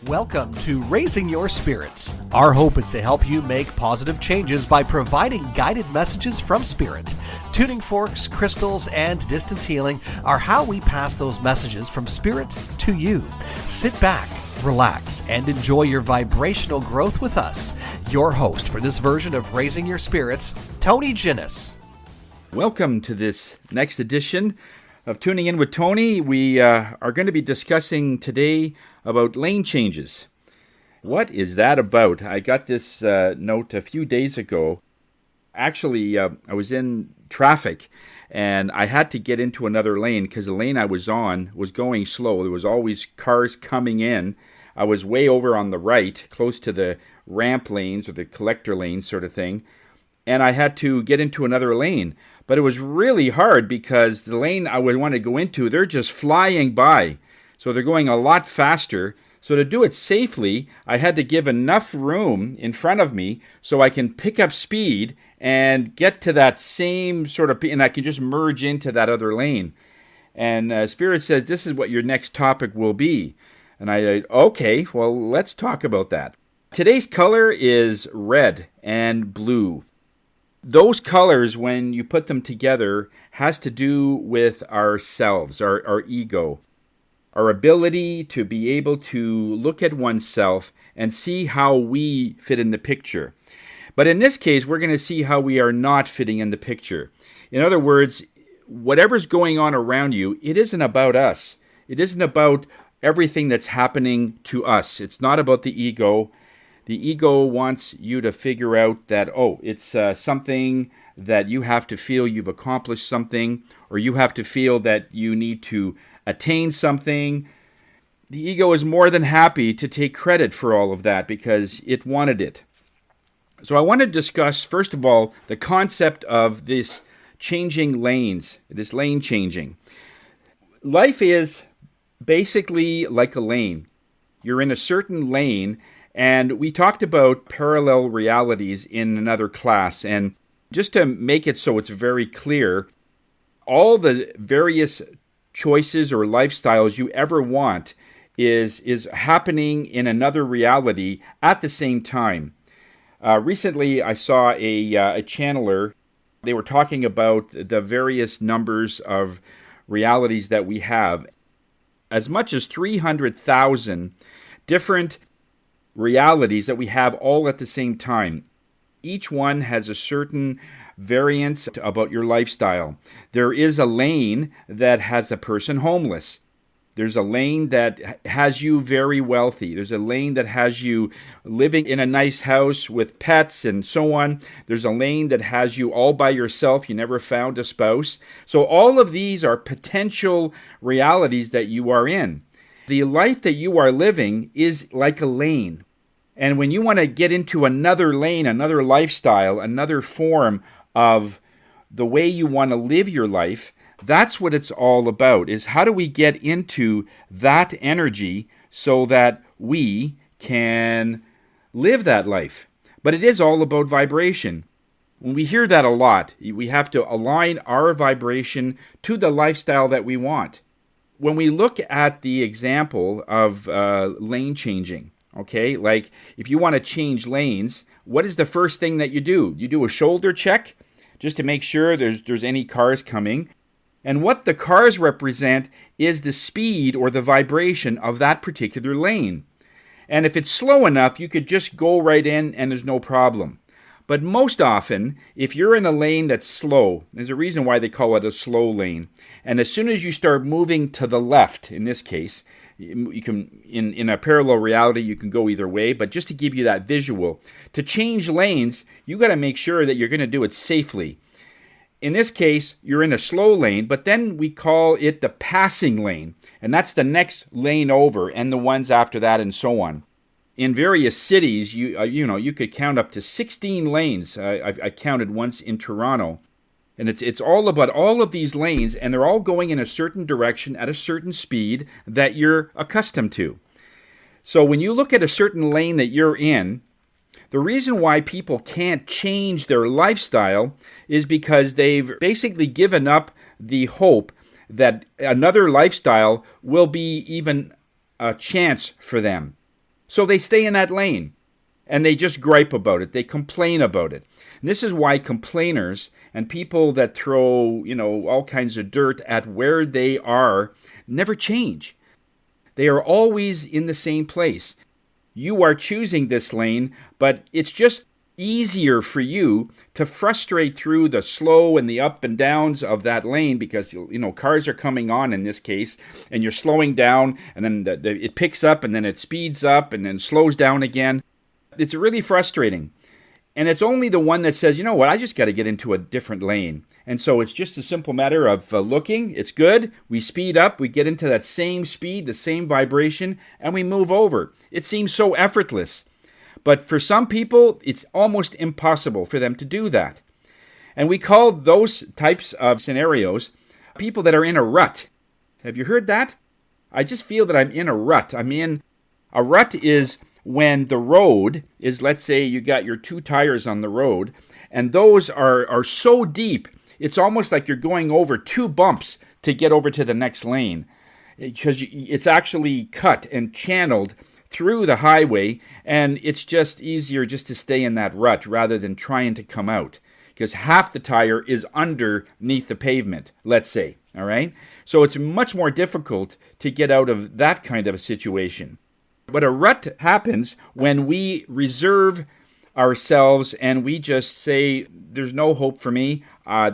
Welcome to Raising Your Spirits. Our hope is to help you make positive changes by providing guided messages from Spirit. Tuning forks, crystals, and distance healing are how we pass those messages from Spirit to you. Sit back, relax, and enjoy your vibrational growth with us. Your host for this version of Raising Your Spirits, Tony Ginnis. Welcome to this next edition of Tuning In with Tony. We are going to be discussing today about lane changes. What is that about? I got this note a few days ago. Actually, I was in traffic and I had to get into another lane because the lane I was on was going slow. There was always cars coming in. I was way over on the right, close to the ramp lanes or the collector lanes sort of thing. And I had to get into another lane. But it was really hard because the lane I would want to go into, they're just flying by. So they're going a lot faster. So to do it safely, I had to give enough room in front of me so I can pick up speed and get to that same sort of, and I can just merge into that other lane. And Spirit says, this is what your next topic will be. And I said, okay, well, let's talk about that. Today's color is red and blue. Those colors, when you put them together, has to do with ourselves, our ego. Our ability to be able to look at oneself and see how we fit in the picture. But in this case, we're going to see how we are not fitting in the picture. In other words, whatever's going on around you, it isn't about us. It isn't about everything that's happening to us. It's not about the ego. The ego wants you to figure out that, it's something that you have to feel you've accomplished something, or you have to feel that you need to attain something. The ego is more than happy to take credit for all of that because it wanted it. So I want to discuss, first of all, the concept of this changing lanes, this lane changing. Life is basically like a lane. You're in a certain lane, and we talked about parallel realities in another class. And just to make it so it's very clear, all the various choices or lifestyles you ever want is happening in another reality at the same time. Recently, I saw a channeler. They were talking about the various numbers of realities that we have. As much as 300,000 different realities that we have all at the same time. Each one has a certain variance about your lifestyle. There is a lane that has a person homeless. There's a lane that has you very wealthy. There's a lane that has you living in a nice house with pets and so on. There's a lane that has you all by yourself. You never found a spouse. So all of these are potential realities that you are in. The life that you are living is like a lane. And when you want to get into another lane, another lifestyle, another form of the way you want to live your life, that's what it's all about, is how do we get into that energy so that we can live that life. But it is all about vibration. When we hear that a lot, we have to align our vibration to the lifestyle that we want. When we look at the example of lane changing, okay, like if you want to change lanes, what is the first thing that you do? You do a shoulder check just to make sure there's any cars coming. And what the cars represent is the speed or the vibration of that particular lane. And if it's slow enough, you could just go right in and there's no problem. But most often, if you're in a lane that's slow, there's a reason why they call it a slow lane. And as soon as you start moving to the left, in this case, you can, in a parallel reality, you can go either way. But just to give you that visual, to change lanes, you got to make sure that you're going to do it safely. In this case, you're in a slow lane, but then we call it the passing lane. And that's the next lane over and the ones after that and so on. In various cities, you could count up to 16 lanes. I counted once in Toronto. And it's all about all of these lanes, and they're all going in a certain direction at a certain speed that you're accustomed to. So when you look at a certain lane that you're in, the reason why people can't change their lifestyle is because they've basically given up the hope that another lifestyle will be even a chance for them. So they stay in that lane and they just gripe about it. They complain about it. And this is why complainers and people that throw, all kinds of dirt at where they are never change. They are always in the same place. You are choosing this lane, but it's just easier for you to frustrate through the slow and the up and downs of that lane because, cars are coming on in this case, and you're slowing down, and then it picks up, and then it speeds up, and then slows down again. It's really frustrating. And it's only the one that says, you know what, I just got to get into a different lane. And so it's just a simple matter of looking. It's good. We speed up. We get into that same speed, the same vibration, and we move over. It seems so effortless. But for some people, it's almost impossible for them to do that. And we call those types of scenarios people that are in a rut. Have you heard that? I just feel that I'm in a rut. A rut is when the road is, let's say you got your 2 tires on the road, and those are so deep, it's almost like you're going over 2 bumps to get over to the next lane, because it's actually cut and channeled through the highway, and it's just easier just to stay in that rut rather than trying to come out, because half the tire is underneath the pavement, let's say, all right? So it's much more difficult to get out of that kind of a situation. But a rut happens when we reserve ourselves and we just say, there's no hope for me,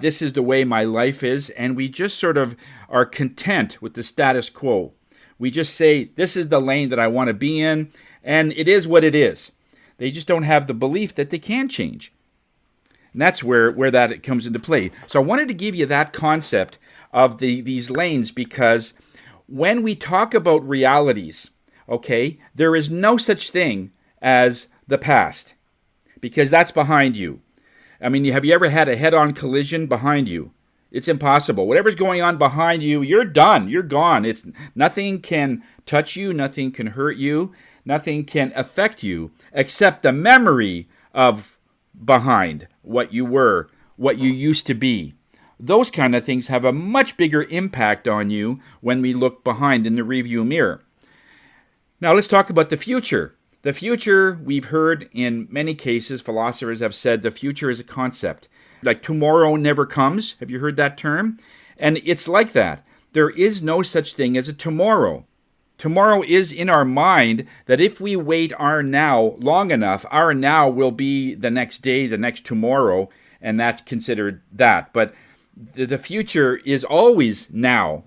this is the way my life is, and we just sort of are content with the status quo. We just say, this is the lane that I want to be in, and it is what it is. They just don't have the belief that they can change. And that's where that comes into play. So I wanted to give you that concept of these lanes, because when we talk about realities, okay, there is no such thing as the past, because that's behind you. Have you ever had a head-on collision behind you? It's impossible. Whatever's going on behind you, you're done. You're gone. Nothing can touch you. Nothing can hurt you. Nothing can affect you except the memory of behind what you were, what you used to be. Those kind of things have a much bigger impact on you when we look behind in the rearview mirror. Now let's talk about the future. The future, we've heard in many cases, philosophers have said the future is a concept. Like tomorrow never comes. Have you heard that term? And it's like that. There is no such thing as a tomorrow. Tomorrow is in our mind that if we wait our now long enough, our now will be the next day, the next tomorrow, and that's considered that. But the future is always now.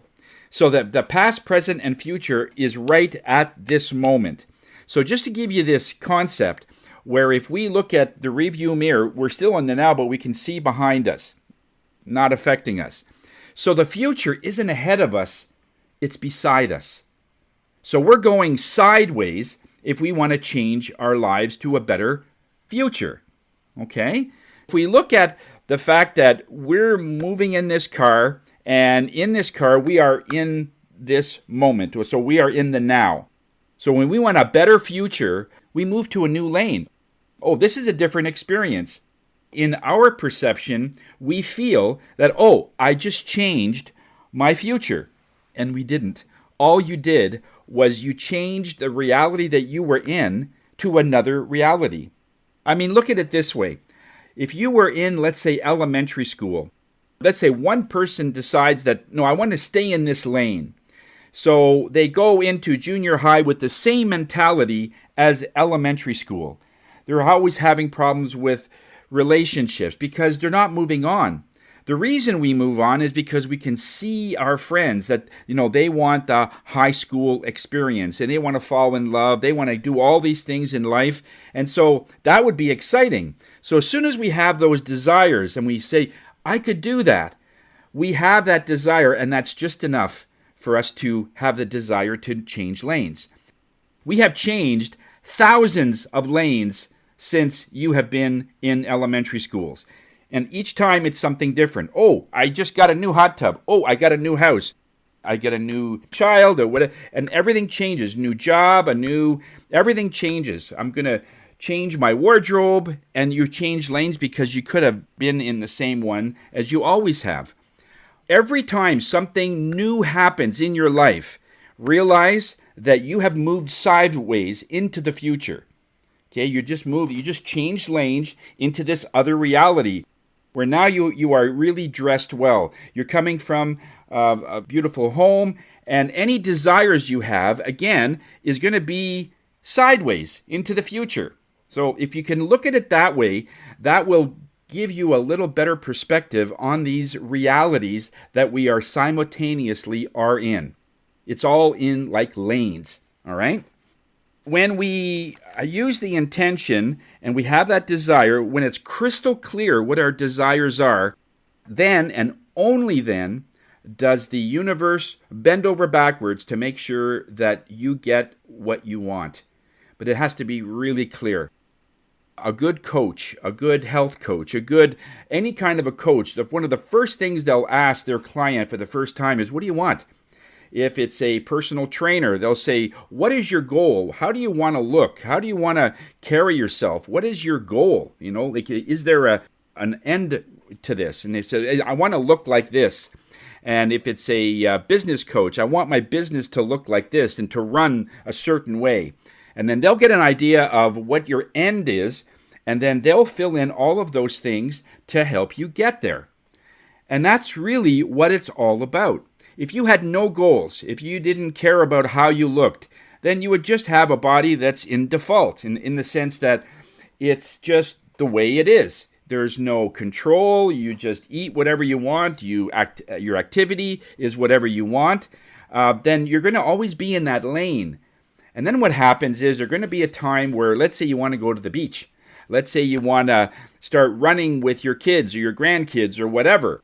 So that the past, present, and future is right at this moment. So just to give you this concept, where if we look at the rearview mirror, we're still in the now, but we can see behind us, not affecting us. So the future isn't ahead of us, it's beside us. So we're going sideways if we want to change our lives to a better future, okay? If we look at the fact that we're moving in this car, and in this car, we are in this moment. So we are in the now. So when we want a better future, we move to a new lane. Oh, this is a different experience. In our perception, we feel that, I just changed my future. And we didn't. All you did was you changed the reality that you were in to another reality. Look at it this way. If you were in, let's say, elementary school, let's say one person decides that, no, I want to stay in this lane. So they go into junior high with the same mentality as elementary school. They're always having problems with relationships because they're not moving on. The reason we move on is because we can see our friends that, they want the high school experience and they want to fall in love. They want to do all these things in life. And so that would be exciting. So as soon as we have those desires and we say, I could do that, we have that desire, and that's just enough for us to have the desire to change lanes. We have changed thousands of lanes since you have been in elementary schools. And each time it's something different. Oh, I just got a new hot tub. Oh, I got a new house. I get a new child or whatever. And everything changes. New job, everything changes. I'm going to change my wardrobe. And you change lanes because you could have been in the same one as you always have. Every time something new happens in your life, realize that you have moved sideways into the future. Okay, you just changed lanes into this other reality where now you are really dressed well. You're coming from a beautiful home, and any desires you have, again, is going to be sideways into the future. So if you can look at it that way, that will give you a little better perspective on these realities that we are simultaneously are in. It's all in like lanes, all right? When we use the intention and we have that desire, when it's crystal clear what our desires are, then and only then does the universe bend over backwards to make sure that you get what you want. But it has to be really clear. A good coach, a good health coach, any kind of a coach, one of the first things they'll ask their client for the first time is, what do you want? If it's a personal trainer, they'll say, what is your goal? How do you want to look? How do you want to carry yourself? What is your goal? Like, is there an end to this? And they say, I want to look like this. And if it's a business coach, I want my business to look like this and to run a certain way. And then they'll get an idea of what your end is, and then they'll fill in all of those things to help you get there. And that's really what it's all about. If you had no goals, if you didn't care about how you looked, then you would just have a body that's in default, in the sense that it's just the way it is. There's no control. You just eat whatever you want. Your activity is whatever you want. Then you're going to always be in that lane. And then what happens is there's going to be a time where, let's say you want to go to the beach. Let's say you want to start running with your kids or your grandkids or whatever,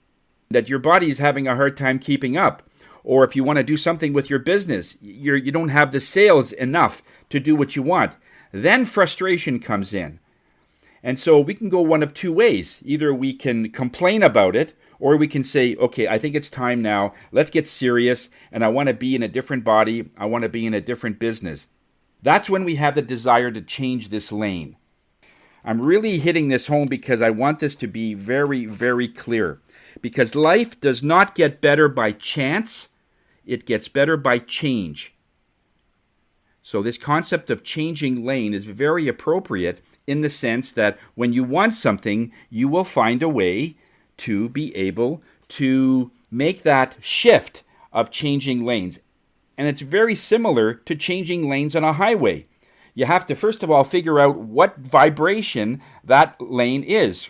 that your body's having a hard time keeping up. Or if you want to do something with your business, you don't have the sales enough to do what you want. Then frustration comes in. And so we can go one of two ways. Either we can complain about it, or we can say, okay, I think it's time now. Let's get serious, and I want to be in a different body. I want to be in a different business. That's when we have the desire to change this lane. I'm really hitting this home because I want this to be very, very clear. Because life does not get better by chance. It gets better by change. So this concept of changing lane is very appropriate in the sense that when you want something, you will find a way to be able to make that shift of changing lanes. And it's very similar to changing lanes on a highway. You have to, first of all, figure out what vibration that lane is.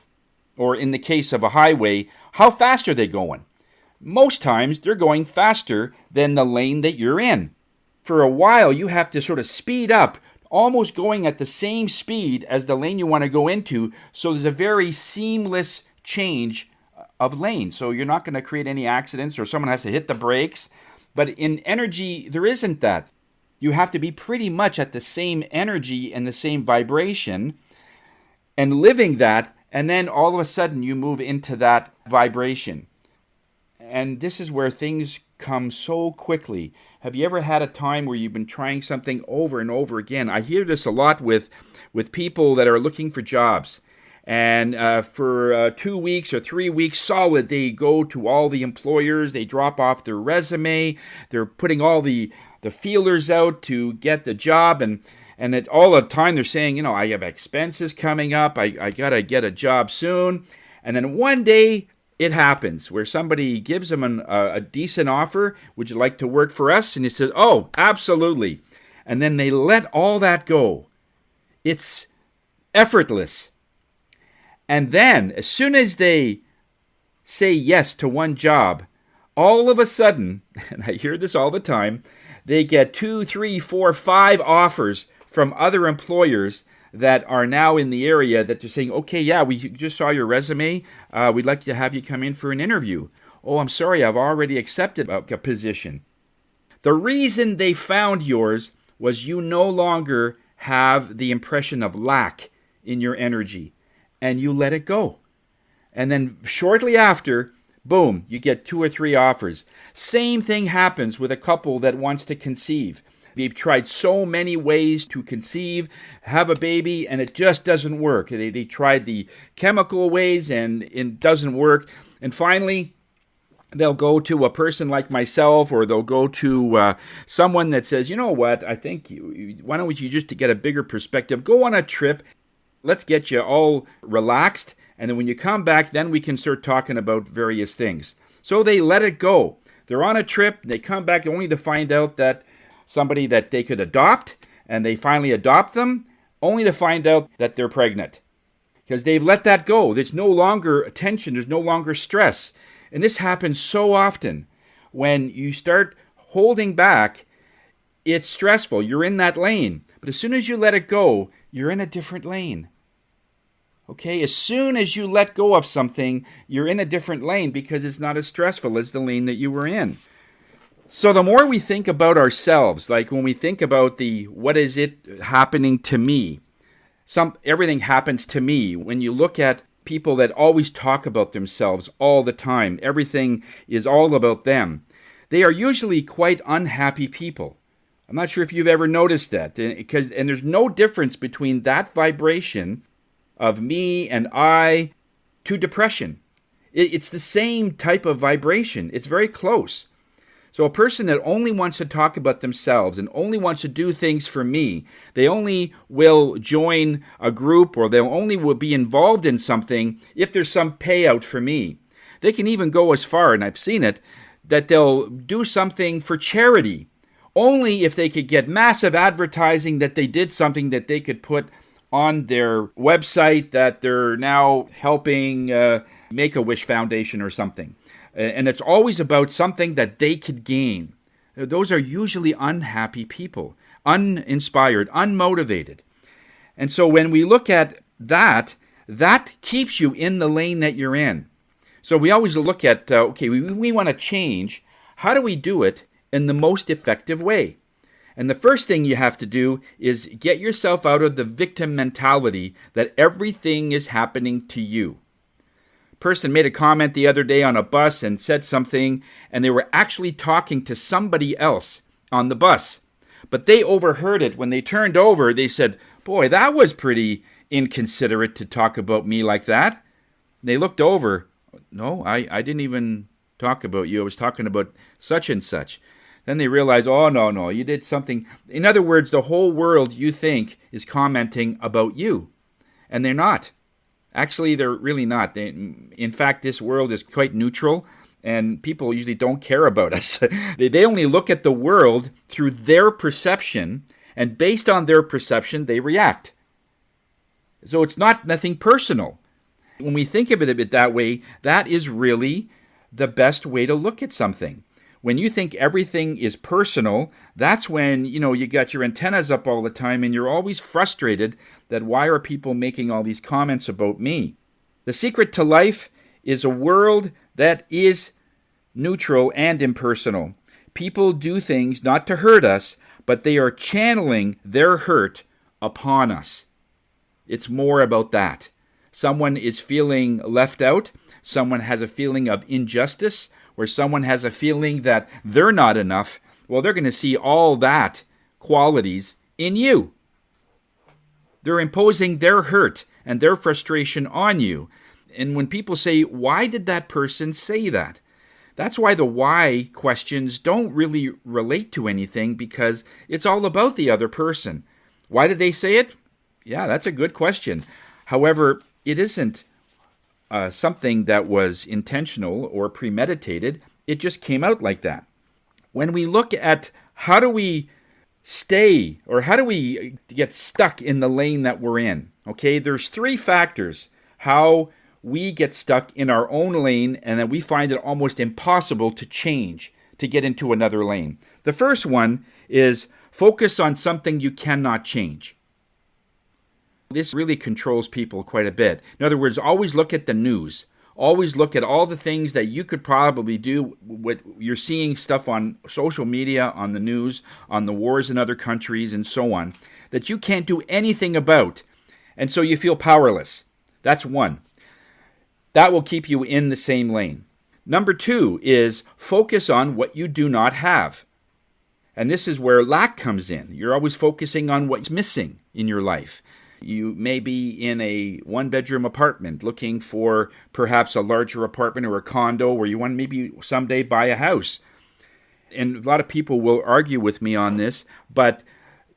Or in the case of a highway, how fast are they going? Most times, they're going faster than the lane that you're in. For a while, you have to sort of speed up, almost going at the same speed as the lane you want to go into, so there's a very seamless change of lane. So you're not going to create any accidents or someone has to hit the brakes. But in energy, there isn't that. You have to be pretty much at the same energy and the same vibration and living that, and then all of a sudden you move into that vibration. And this is where things come so quickly. Have you ever had a time where you've been trying something over and over again? I hear this a lot with people that are looking for jobs. And for 2 weeks or 3 weeks solid, they go to all the employers, they drop off their resume, they're putting all the feelers out to get the job, and all the time they're saying, I have expenses coming up, I got to get a job soon. And then one day it happens where somebody gives them a decent offer. Would you like to work for us? And he says, oh, absolutely. And then they let all that go. It's effortless. And then, as soon as they say yes to one job, all of a sudden, and I hear this all the time, they get 2, 3, 4, 5 offers from other employers that are now in the area that they're saying, okay, yeah, we just saw your resume. We'd like to have you come in for an interview. Oh, I'm sorry, I've already accepted a position. The reason they found yours was you no longer have the impression of lack in your energy. And you let it go. And then shortly after, boom, you get 2 or 3 offers. Same thing happens with a couple that wants to conceive. They've tried so many ways to conceive, have a baby, and it just doesn't work. They tried the chemical ways, and it doesn't work. And finally, they'll go to a person like myself, or they'll go to someone that says, you know what, I think, why don't you, just to get a bigger perspective, go on a trip. Let's get you all relaxed. And then when you come back, then we can start talking about various things. So they let it go. They're on a trip. They come back only to find out that somebody that they could adopt, and they finally adopt them, only to find out that they're pregnant. Because they've let that go. There's no longer tension. There's no longer stress. And this happens so often. When you start holding back, it's stressful. You're in that lane. But as soon as you let it go, you're in a different lane. Okay, as soon as you let go of something, you're in a different lane because it's not as stressful as the lane that you were in. So the more we think about ourselves, like when we think about what is it happening to me, everything happens to me. When you look at people that always talk about themselves all the time, everything is all about them, they are usually quite unhappy people. I'm not sure if you've ever noticed that, and there's no difference between that vibration of me and I to depression. It's the same type of vibration. It's very close. So a person that only wants to talk about themselves and only wants to do things for me, they only will join a group, or they'll only will be involved in something if there's some payout for me. They can even go as far, and I've seen it, that they'll do something for charity only if they could get massive advertising that they did something that they could put on their website, that they're now helping Make-A-Wish Foundation or something. And it's always about something that they could gain. Those are usually unhappy people, uninspired, unmotivated. And so when we look at that keeps you in the lane that you're in. So we always look at, we want to change. How do we do it in the most effective way? And the first thing you have to do is get yourself out of the victim mentality that everything is happening to you. Person made a comment the other day on a bus and said something, and they were actually talking to somebody else on the bus. But they overheard it. When they turned over, they said, "Boy, that was pretty inconsiderate to talk about me like that." And they looked over. "No, I didn't even talk about you. I was talking about such and such." Then they realize, oh, no, you did something. In other words, the whole world, you think, is commenting about you. And they're not. Actually, they're really not. In fact, this world is quite neutral, and people usually don't care about us. They only look at the world through their perception, and based on their perception, they react. So it's nothing personal. When we think of it a bit that way, that is really the best way to look at something. When you think everything is personal, that's when, you got your antennas up all the time and you're always frustrated that why are people making all these comments about me? The secret to life is a world that is neutral and impersonal. People do things not to hurt us, but they are channeling their hurt upon us. It's more about that. Someone is feeling left out. Someone has a feeling of injustice, where someone has a feeling that they're not enough. Well, they're going to see all that qualities in you. They're imposing their hurt and their frustration on you. And when people say, why did that person say that? That's why the why questions don't really relate to anything, because it's all about the other person. Why did they say it? Yeah, that's a good question. However, it isn't something that was intentional or premeditated. It just came out like that. When we look at how do we stay, or how do we get stuck in the lane that we're in, okay, there's three factors how we get stuck in our own lane and then we find it almost impossible to change, to get into another lane. The first one is focus on something you cannot change. This really controls people quite a bit. In other words, always look at the news. Always look at all the things that you could probably do. What you're seeing stuff on social media, on the news, on the wars in other countries, and so on, that you can't do anything about. And so you feel powerless. That's one. That will keep you in the same lane. Number two is focus on what you do not have. And this is where lack comes in. You're always focusing on what's missing in your life. You may be in a one-bedroom apartment looking for perhaps a larger apartment or a condo where you want to maybe someday buy a house. And a lot of people will argue with me on this, but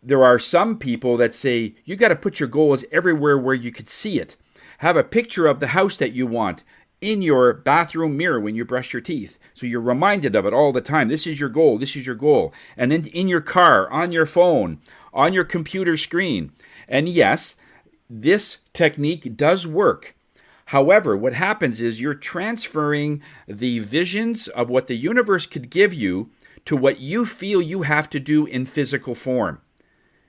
there are some people that say you got to put your goals everywhere where you could see it. Have a picture of the house that you want in your bathroom mirror when you brush your teeth. So you're reminded of it all the time. This is your goal. This is your goal. And then in your car, on your phone, on your computer screen. And yes, this technique does work. However, what happens is you're transferring the visions of what the universe could give you to what you feel you have to do in physical form.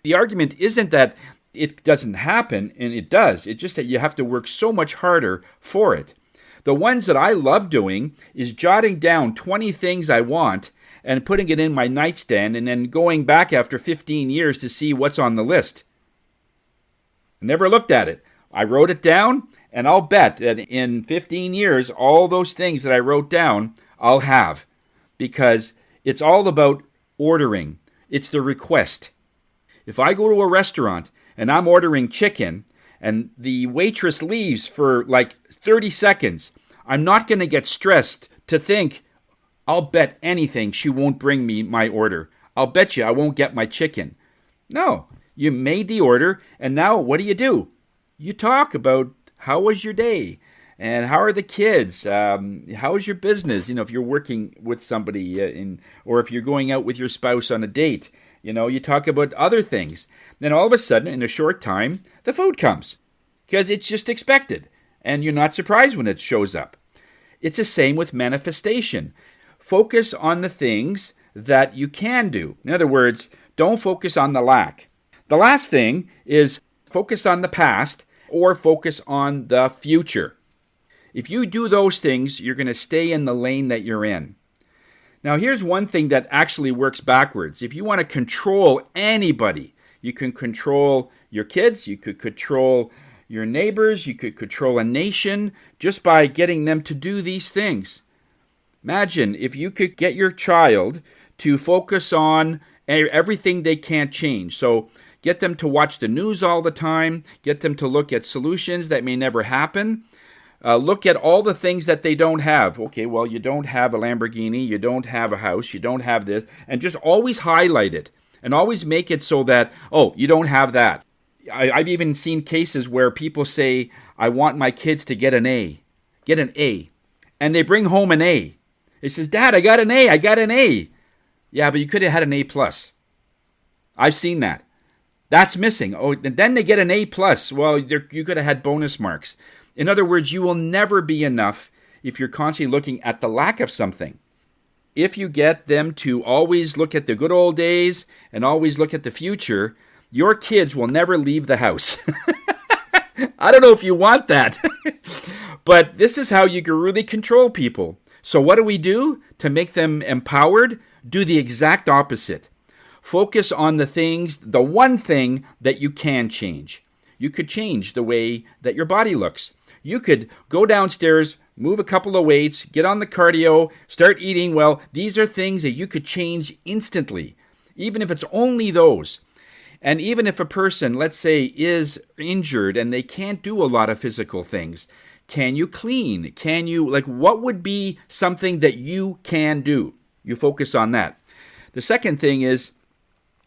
The argument isn't that it doesn't happen, and it does. It's just that you have to work so much harder for it. The ones that I love doing is jotting down 20 things I want and putting it in my nightstand and then going back after 15 years to see what's on the list. I never looked at it. I wrote it down, and I'll bet that in 15 years, all those things that I wrote down, I'll have. Because it's all about ordering. It's the request. If I go to a restaurant and I'm ordering chicken and the waitress leaves for like 30 seconds, I'm not going to get stressed to think, I'll bet anything she won't bring me my order. I'll bet you I won't get my chicken. No, you made the order, and now what do? You talk about how was your day and how are the kids, how is your business, if you're working with somebody or if you're going out with your spouse on a date. You talk about other things. Then all of a sudden, in a short time, the food comes. Because it's just expected. And you're not surprised when it shows up. It's the same with manifestation. Focus on the things that you can do. In other words, don't focus on the lack. The last thing is focus on the past or focus on the future. If you do those things, you're going to stay in the lane that you're in. Now, here's one thing that actually works backwards. If you want to control anybody, you can control your kids, you could control your neighbors, you could control a nation just by getting them to do these things. Imagine if you could get your child to focus on everything they can't change. So get them to watch the news all the time, get them to look at solutions that may never happen. Look at all the things that they don't have. Okay, well, you don't have a Lamborghini, you don't have a house, you don't have this, and just always highlight it and always make it so that, you don't have that. I've even seen cases where people say, I want my kids to get an A, and they bring home an A. It says, Dad, I got an A. Yeah, but you could have had an A+. I've seen that. That's missing. And then they get an A+. Well, you could have had bonus marks. In other words, you will never be enough if you're constantly looking at the lack of something. If you get them to always look at the good old days and always look at the future, your kids will never leave the house. I don't know if you want that. But this is how you can really control people. So what do we do to make them empowered? Do the exact opposite. Focus on the one thing that you can change. You could change the way that your body looks. You could go downstairs, move a couple of weights, get on the cardio, start eating well. These are things that you could change instantly, even if it's only those. And even if a person, let's say, is injured and they can't do a lot of physical things, can you clean? What would be something that you can do? You focus on that. The second thing is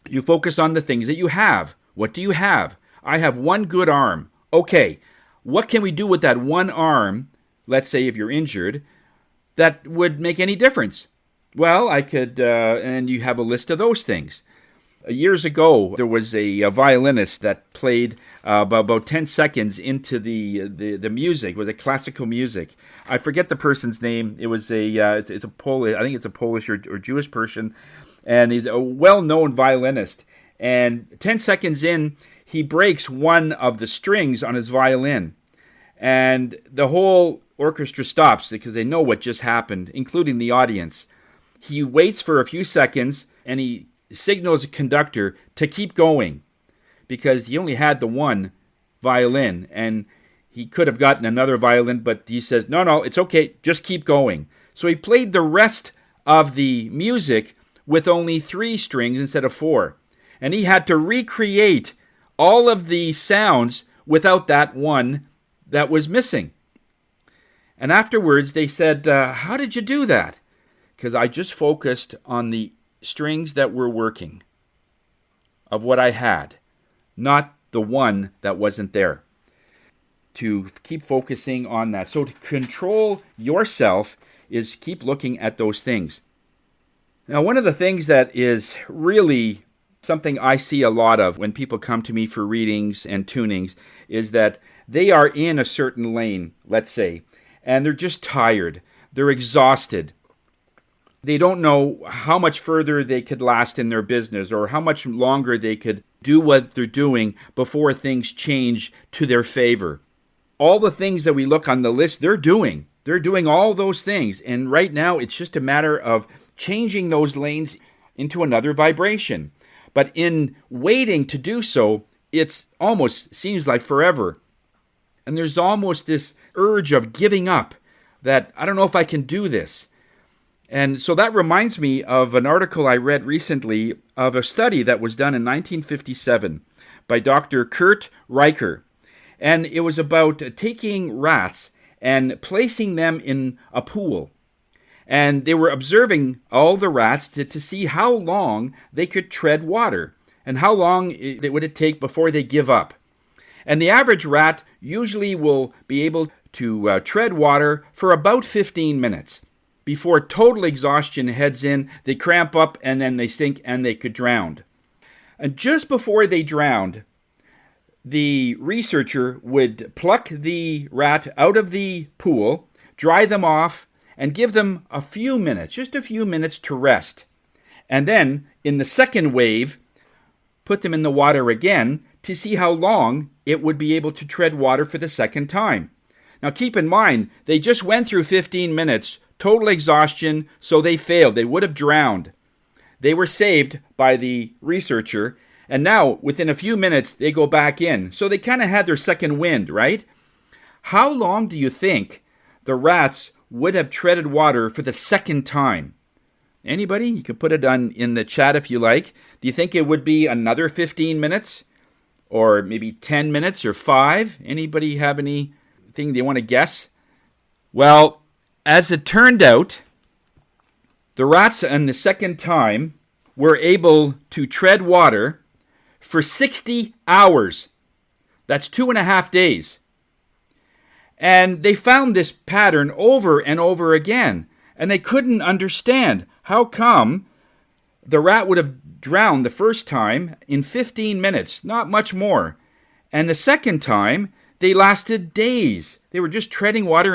you focus on the things that you have. What do you have? I have one good arm. Okay, what can we do with that one arm, let's say if you're injured, that would make any difference? Well, I could, and you have a list of those things. Years ago, there was a violinist that played about 10 seconds into the music. It was a classical music. I forget the person's name. It was it's a Polish, I think it's a Polish or Jewish person, and he's a well-known violinist. And 10 seconds in, he breaks one of the strings on his violin, and the whole orchestra stops because they know what just happened, including the audience. He waits for a few seconds, and he signals a conductor to keep going because he only had the one violin, and he could have gotten another violin, but he says, no, it's okay, just keep going. So he played the rest of the music with only 3 strings instead of 4. And he had to recreate all of the sounds without that one that was missing. And afterwards they said, how did you do that? Because I just focused on the strings that were working of what I had, not the one that wasn't there. To keep focusing on that. So to control yourself is keep looking at those things. Now, one of the things that is really something I see a lot of when people come to me for readings and tunings is that they are in a certain lane, let's say, and they're just tired. They're exhausted. They don't know how much further they could last in their business or how much longer they could do what they're doing before things change to their favor. All the things that we look on the list, they're doing. They're doing all those things. And right now, it's just a matter of changing those lanes into another vibration. But in waiting to do so, it's almost seems like forever. And there's almost this urge of giving up that I don't know if I can do this. And so that reminds me of an article I read recently of a study that was done in 1957 by Dr. Kurt Reicher. And it was about taking rats and placing them in a pool. And they were observing all the rats to see how long they could tread water and how long it would take before they give up. And the average rat usually will be able to tread water for about 15 minutes. Before total exhaustion heads in, they cramp up and then they sink and they could drown. And just before they drowned, the researcher would pluck the rat out of the pool, dry them off, and give them a few minutes, just a few minutes to rest. And then, in the second wave, put them in the water again to see how long it would be able to tread water for the second time. Now keep in mind, they just went through 15 minutes, total exhaustion, so they failed. They would have drowned. They were saved by the researcher, and now, within a few minutes, they go back in. So they kind of had their second wind, right? How long do you think the rats would have treaded water for the second time? Anybody? You can put it in the chat if you like. Do you think it would be another 15 minutes? Or maybe 10 minutes or 5? Anybody have anything they want to guess? Well, as it turned out, the rats on the second time were able to tread water for 60 hours. That's 2.5 days. And they found this pattern over and over again. And they couldn't understand how come the rat would have drowned the first time in 15 minutes, not much more. And the second time, they lasted days. They were just treading water.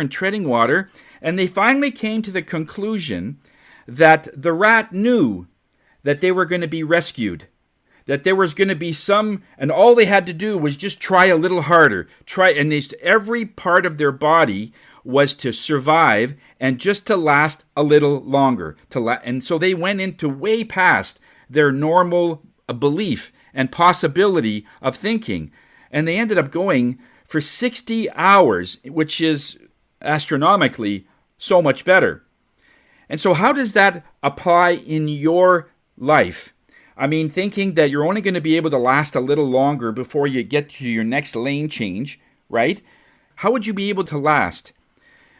And they finally came to the conclusion that the rat knew that they were going to be rescued. That there was going to be and all they had to do was just try a little harder. And every part of their body was to survive and just to last a little longer. And so they went into way past their normal belief and possibility of thinking. And they ended up going for 60 hours, which is astronomically so much better. And so how does that apply in your life? I mean, thinking that you're only going to be able to last a little longer before you get to your next lane change, right? How would you be able to last?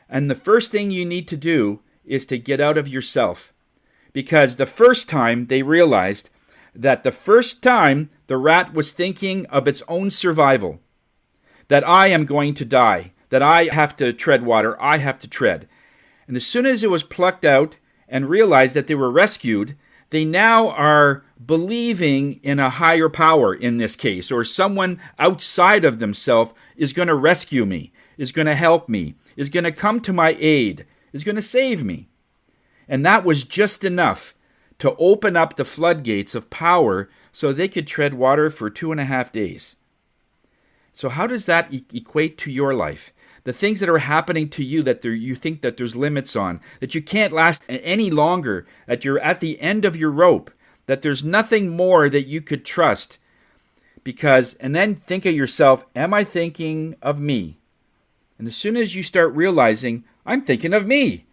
And the first thing you need to do is to get out of yourself. Because the first time they realized that the first time the rat was thinking of its own survival, that I am going to die, that I have to tread water, I have to tread. And as soon as it was plucked out and realized that they were rescued, they now are believing in a higher power in this case, or someone outside of themselves is going to rescue me, is going to help me, is going to come to my aid, is going to save me. And that was just enough to open up the floodgates of power so they could tread water for 2.5 days. So how does that equate to your life? The things that are happening to you that you think that there's limits on, that you can't last any longer, that you're at the end of your rope, that there's nothing more that you could trust. And then think of yourself, am I thinking of me? And as soon as you start realizing, I'm thinking of me,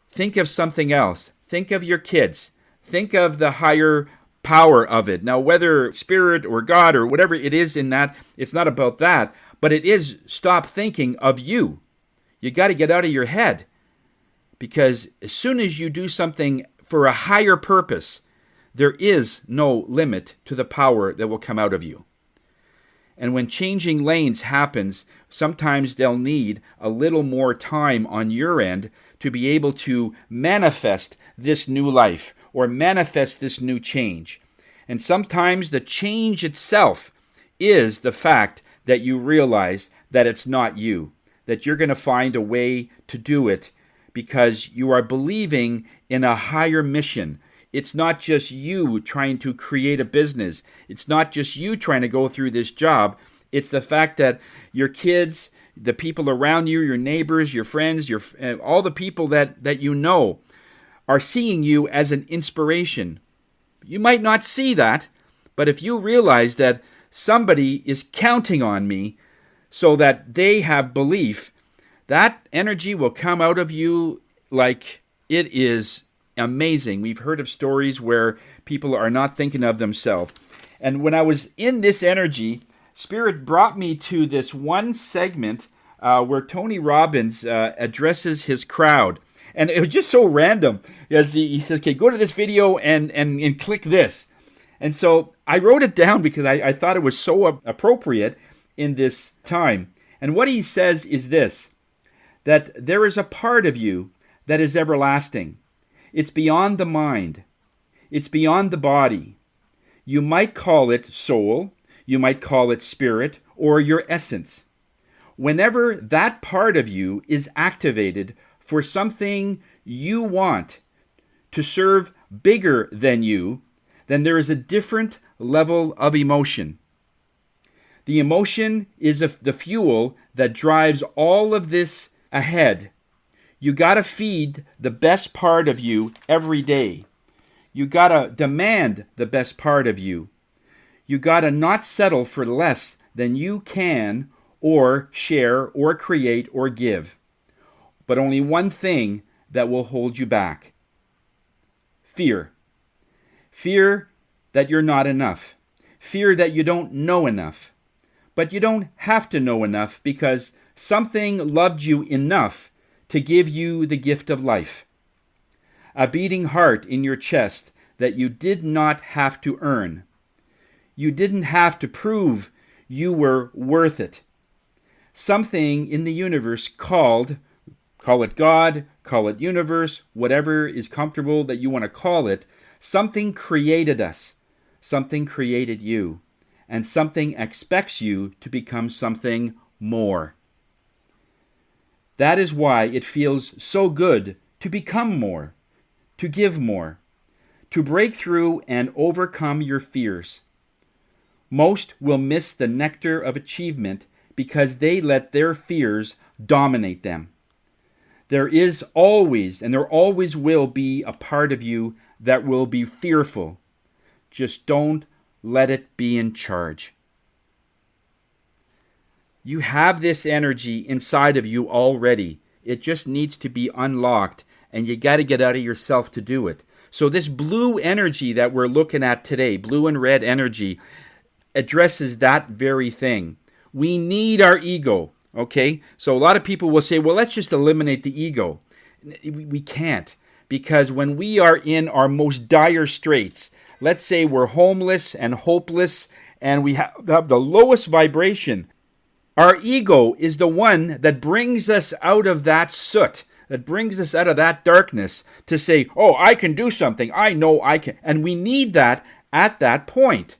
think of something else. Think of your kids. Think of the higher power of it. Now, whether spirit or God or whatever it is in that, it's not about that, but it is stop thinking of you. You got to get out of your head, because as soon as you do something for a higher purpose, there is no limit to the power that will come out of you. And when changing lanes happens, sometimes they'll need a little more time on your end to be able to manifest this new life or manifest this new change. And sometimes the change itself is the fact that you realize that it's not you, that you're going to find a way to do it because you are believing in a higher mission. It's not just you trying to create a business. It's not just you trying to go through this job. It's the fact that your kids, the people around you, your neighbors, your friends, all the people that you know are seeing you as an inspiration. You might not see that, but if you realize that somebody is counting on me so that they have belief, that energy will come out of you like it is amazing. We've heard of stories where people are not thinking of themselves. And when I was in this energy, Spirit brought me to this one segment where Tony Robbins addresses his crowd. And it was just so random. As he says, okay, go to this video and click this. And so I wrote it down because I thought it was so appropriate in this time. And what he says is this, that there is a part of you that is everlasting. It's beyond the mind. It's beyond the body. You might call it soul. You might call it spirit or your essence. Whenever that part of you is activated for something you want to serve bigger than you, then there is a different level of emotion. The emotion is the fuel that drives all of this ahead. You got to feed the best part of you every day. You got to demand the best part of you. You got to not settle for less than you can or share or create or give. But only one thing that will hold you back. Fear. Fear that you're not enough. Fear that you don't know enough. But you don't have to know enough because something loved you enough to give you the gift of life. A beating heart in your chest that you did not have to earn. You didn't have to prove you were worth it. Something in the universe call it God, call it universe, whatever is comfortable that you want to call it, something created us. Something created you. And something expects you to become something more. That is why it feels so good to become more, to give more, to break through and overcome your fears. Most will miss the nectar of achievement because they let their fears dominate them. There is always, and there always will be, a part of you that will be fearful. Just don't let it be in charge. You have this energy inside of you already. It just needs to be unlocked, and you got to get out of yourself to do it. So this blue energy that we're looking at today, blue and red energy, addresses that very thing. We need our ego, okay? So a lot of people will say, well, let's just eliminate the ego. We can't, because when we are in our most dire straits, let's say we're homeless and hopeless, and we have the lowest vibration, our ego is the one that brings us out of that soot, that brings us out of that darkness to say, oh, I can do something. I know I can. And we need that at that point.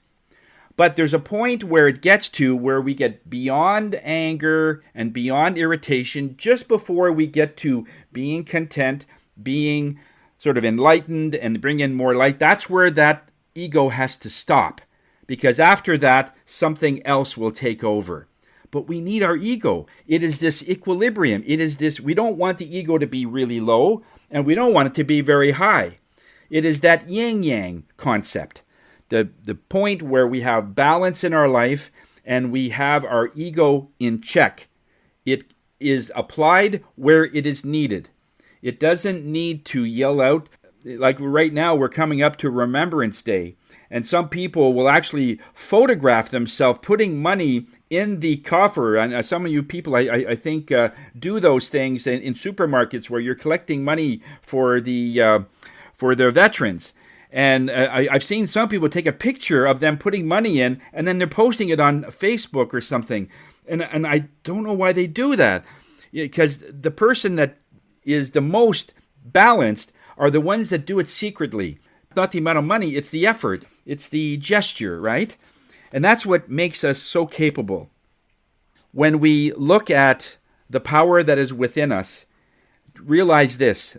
But there's a point where it gets to where we get beyond anger and beyond irritation just before we get to being content, being sort of enlightened and bring in more light. That's where that ego has to stop, because after that, something else will take over. But we need our ego. It is this equilibrium. It is this, we don't want the ego to be really low, and we don't want it to be very high. It is that yin-yang concept. The point where we have balance in our life and we have our ego in check. It is applied where it is needed. It doesn't need to yell out. Like right now, we're coming up to Remembrance Day. And some people will actually photograph themselves putting money in the coffer. And some of you people, I think, do those things in supermarkets where you're collecting money for the veterans. And I've seen some people take a picture of them putting money in, and then they're posting it on Facebook or something. And I don't know why they do that, because the person that is the most balanced are the ones that do it secretly. Not the amount of money, it's the effort, it's the gesture, right? And that's what makes us so capable. When we look at the power that is within us, realize this,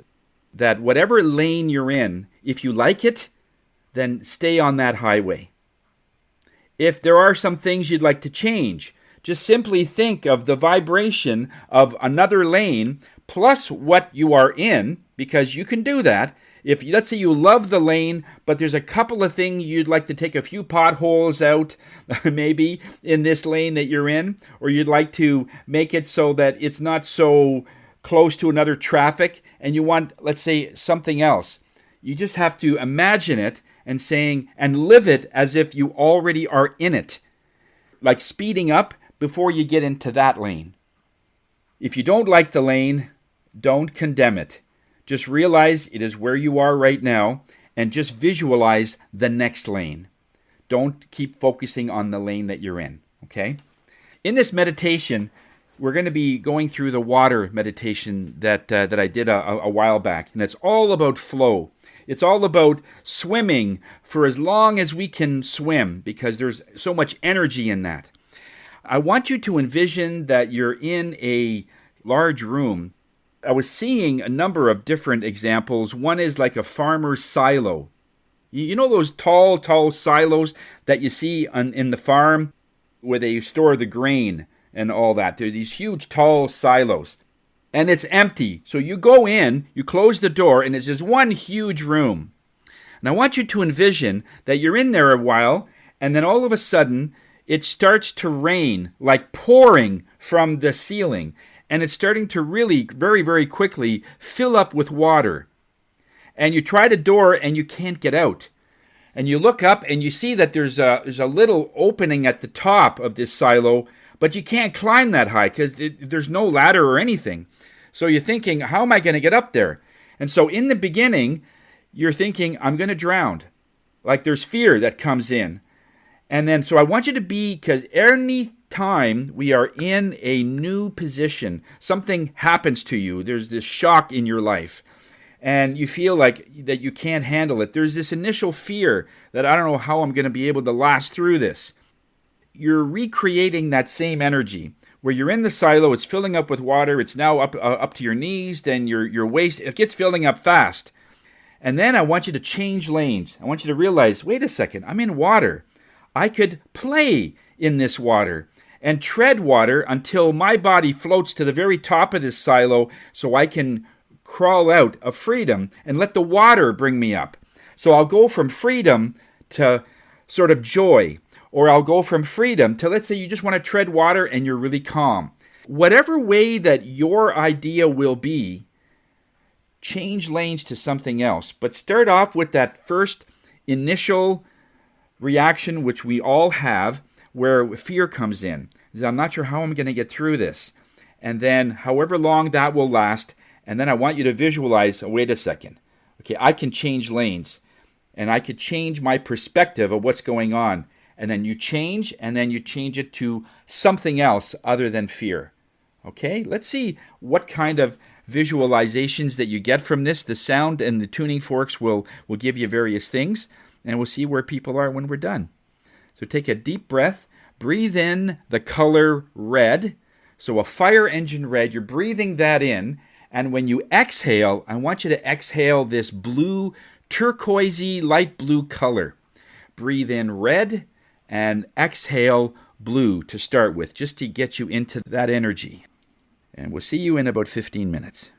that whatever lane you're in, if you like it, then stay on that highway. If there are some things you'd like to change, just simply think of the vibration of another lane plus what you are in, because you can do that. If, let's say, you love the lane, but there's a couple of things you'd like to take a few potholes out, maybe, in this lane that you're in, or you'd like to make it so that it's not so close to another traffic, and you want, let's say, something else. You just have to imagine it and live it as if you already are in it, like speeding up before you get into that lane. If you don't like the lane, don't condemn it. Just realize it is where you are right now, and just visualize the next lane. Don't keep focusing on the lane that you're in, okay? In this meditation, we're going to be going through the water meditation that I did a while back, and it's all about flow. It's all about swimming for as long as we can swim, because there's so much energy in that. I want you to envision that you're in a large room. I was seeing a number of different examples. One is like a farmer's silo. You know those tall silos that you see in the farm where they store the grain and all that? There's these huge tall silos. And it's empty. So you go in, you close the door, and it's just one huge room. And I want you to envision that you're in there a while, and then all of a sudden, it starts to rain, like pouring from the ceiling. And it's starting to really, very, very quickly fill up with water. And you try the door and you can't get out. And you look up and you see that there's a little opening at the top of this silo, but you can't climb that high because there's no ladder or anything. So you're thinking, how am I going to get up there? And so in the beginning, you're thinking, I'm going to drown. Like there's fear that comes in. And then, so I want you to be, because any time we are in a new position, something happens to you, there's this shock in your life, and you feel like that you can't handle it. There's this initial fear that I don't know how I'm going to be able to last through this. You're recreating that same energy where you're in the silo, it's filling up with water, it's now up to your knees, then your waist, it gets filling up fast. And then I want you to change lanes. I want you to realize, wait a second, I'm in water. I could play in this water and tread water until my body floats to the very top of this silo so I can crawl out of freedom and let the water bring me up. So I'll go from freedom to sort of joy, or I'll go from freedom to, let's say you just want to tread water and you're really calm. Whatever way that your idea will be, change lanes to something else. But start off with that first initial reaction, which we all have, where fear comes in. I'm not sure how I'm going to get through this. And then however long that will last, and then I want you to visualize, oh, wait a second. Okay, I can change lanes, and I could change my perspective of what's going on. And then you change, and then you change it to something else other than fear. Okay, let's see what kind of visualizations that you get from this. The sound and the tuning forks will give you various things, and we'll see where people are when we're done. So take a deep breath, breathe in the color red. So a fire engine red, you're breathing that in, and when you exhale, I want you to exhale this blue, turquoisey, light blue color. Breathe in red and exhale blue to start with, just to get you into that energy. And we'll see you in about 15 minutes.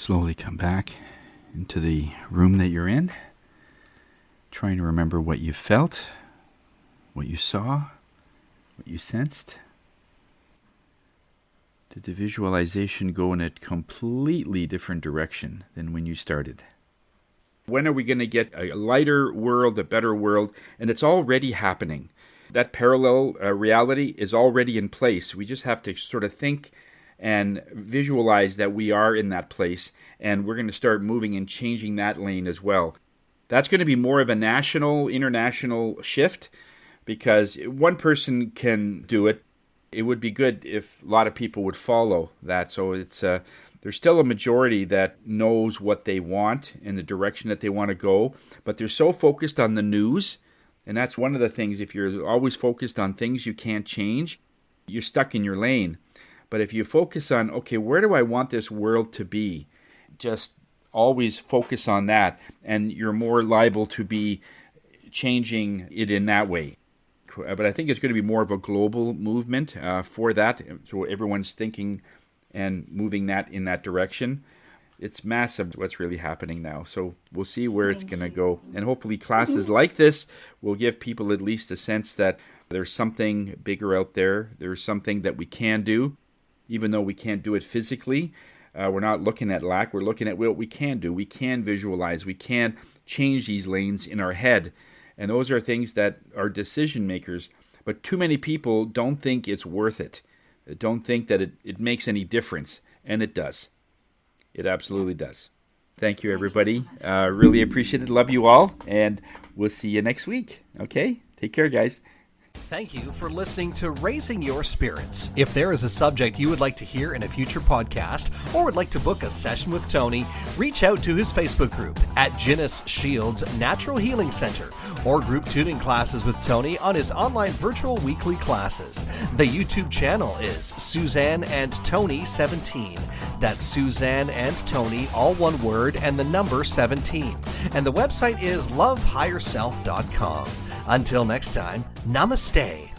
Slowly come back into the room that you're in, trying to remember what you felt, what you saw, what you sensed. Did the visualization go in a completely different direction than when you started? When are we going to get a lighter world, a better world? And it's already happening. That parallel reality is already in place. We just have to sort of think and visualize that we are in that place, and we're going to start moving and changing that lane as well. That's going to be more of a national, international shift, because one person can do it. It would be good if a lot of people would follow that. So it's there's still a majority that knows what they want and the direction that they want to go, but they're so focused on the news, and that's one of the things. If you're always focused on things you can't change, you're stuck in your lane. But if you focus on, okay, where do I want this world to be? Just always focus on that, and you're more liable to be changing it in that way. But I think it's going to be more of a global movement for that, so everyone's thinking and moving that in that direction. It's massive what's really happening now. So we'll see where it's going to go. And hopefully classes like this will give people at least a sense that there's something bigger out there. There's something that we can do. Even though we can't do it physically, we're not looking at lack. We're looking at what we can do. We can visualize. We can change these lanes in our head. And those are things that are decision makers. But too many people don't think it's worth it. Don't think that it makes any difference. And it does. It absolutely does. Thank you, everybody. Really appreciate it. Love you all. And we'll see you next week. Okay? Take care, guys. Thank you for listening to Raising Your Spirits. If there is a subject you would like to hear in a future podcast or would like to book a session with Tony, reach out to his Facebook group at Ginnis Shields Natural Healing Center or group tuning classes with Tony on his online virtual weekly classes. The YouTube channel is Suzanne and Tony 17. That's Suzanne and Tony, all one word, and the number 17. And the website is lovehigherself.com. Until next time, namaste.